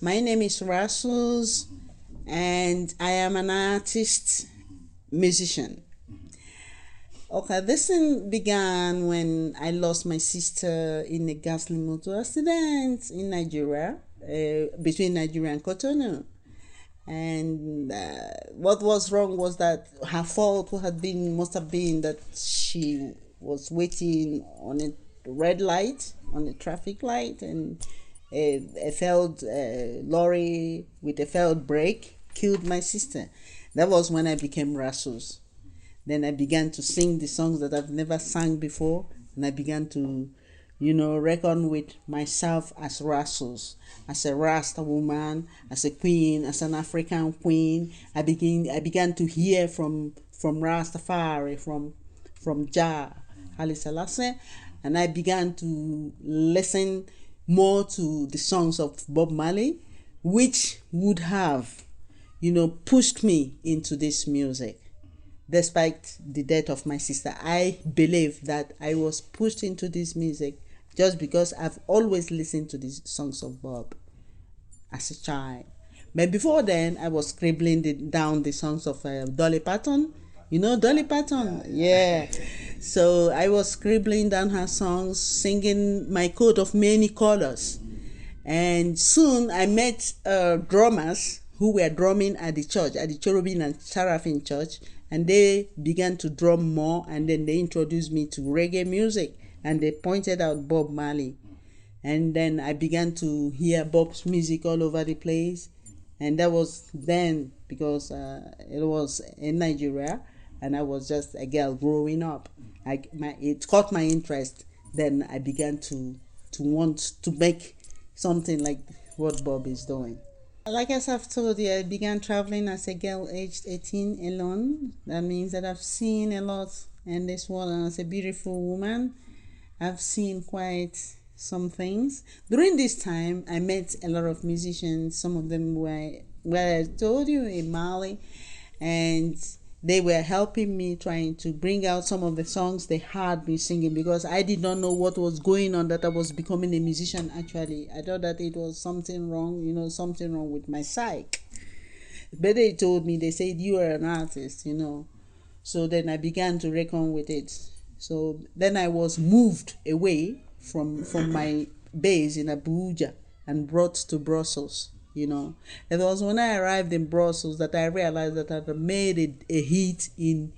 My name is Rasus, and I am an artist, musician. Okay, this thing began when I lost my sister in a ghastly motor accident in Nigeria, between Nigeria and Cotonou. And what was wrong was that her fault must have been that she was waiting on a red light, on a traffic light, and a failed lorry with a failed brake killed my sister. That was when I became Rasus. Then I began to sing the songs that I've never sung before, and I began to, reckon with myself as Rasus, as a Rasta woman, as a queen, as an African queen. I began to hear from Rastafari, from Jah, Haile Selassie, and I began to listen more to the songs of Bob Marley, which would have, pushed me into this music. Despite the death of my sister, I believe that I was pushed into this music just because I've always listened to the songs of Bob as a child. But before then, I was scribbling down the songs of Dolly Parton. You know Dolly Parton? Yeah. So I was scribbling down her songs, singing my coat of many colors. And soon I met drummers who were drumming at the church, at the Cherubim and Seraphim church, and they began to drum more, and then they introduced me to reggae music, and they pointed out Bob Marley. And then I began to hear Bob's music all over the place, and that was then because it was in Nigeria, and I was just a girl growing up. It caught my interest. Then I began to want to make something like what Bob is doing. Like as I've told you, I began traveling as a girl aged 18 alone. That means that I've seen a lot in this world, and as a beautiful woman, I've seen quite some things. During this time, I met a lot of musicians. Some of them were, well, I told you, in Mali, and they were helping me trying to bring out some of the songs they had me singing, because I did not know what was going on, that I was becoming a musician. Actually, I thought that it was something wrong, something wrong with my psyche. But they told me, they said, you are an artist. So then I began to reckon with it. So then I was moved away from my base in Abuja and brought to Brussels. It was when I arrived in Brussels that I realized that I had made a hit in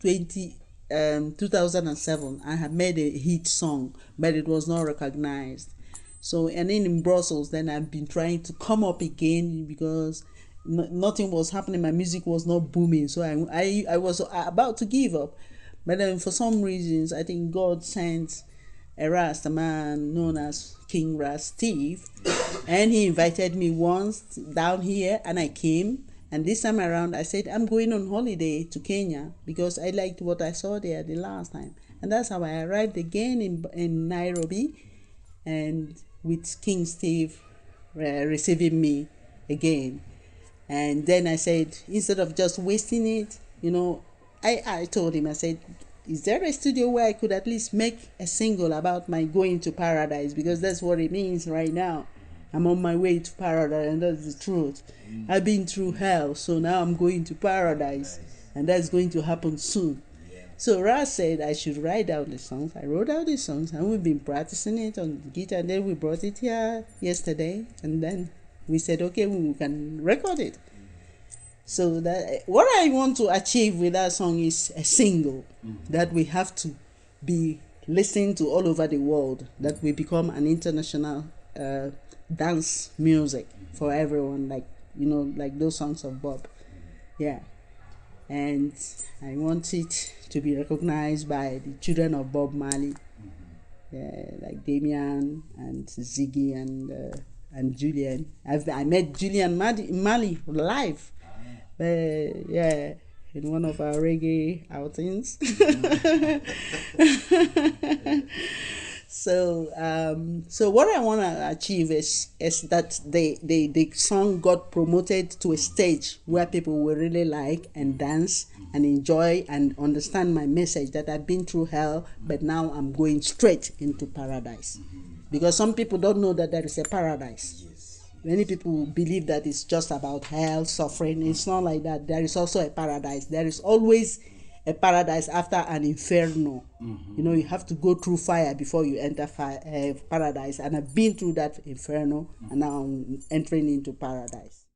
2007. I had made a hit song, but it was not recognized. So, and then in Brussels, then I've been trying to come up again because nothing was happening. My music was not booming. So I was about to give up. But then for some reasons, I think God sent a Rasta man known as King Ras Steve, and he invited me once down here, and I came. And this time around, I said I'm going on holiday to Kenya because I liked what I saw there the last time, and that's how I arrived again in Nairobi, and with King Steve receiving me again. And then I said, instead of just wasting it, I told him, I said, is there a studio where I could at least make a single about my going to paradise? Because that's what it means right now. I'm on my way to paradise, and that's the truth. I've been through hell, so now I'm going to paradise, and that's going to happen soon. So Ras said I should write down the songs. I wrote out the songs, and we've been practicing it on the guitar, and then we brought it here yesterday, and then we said, okay, we can record it. So that what I want to achieve with that song is a single that we have to be listening to all over the world, that we become an international dance music for everyone, like those songs of Bob. Yeah. And I want it to be recognized by the children of Bob Marley, like Damian and Ziggy and Julian. I met Julian Marley live. Yeah, in one of our reggae outings. So what I want to achieve is that the song got promoted to a stage where people will really like and dance and enjoy and understand my message, that I've been through hell, but now I'm going straight into paradise. Because some people don't know that there is a paradise. Many people believe that it's just about hell, suffering. It's not like that. There is also a paradise. There is always a paradise after an inferno. You know, you have to go through fire before you enter paradise. And I've been through that inferno, and now I'm entering into paradise.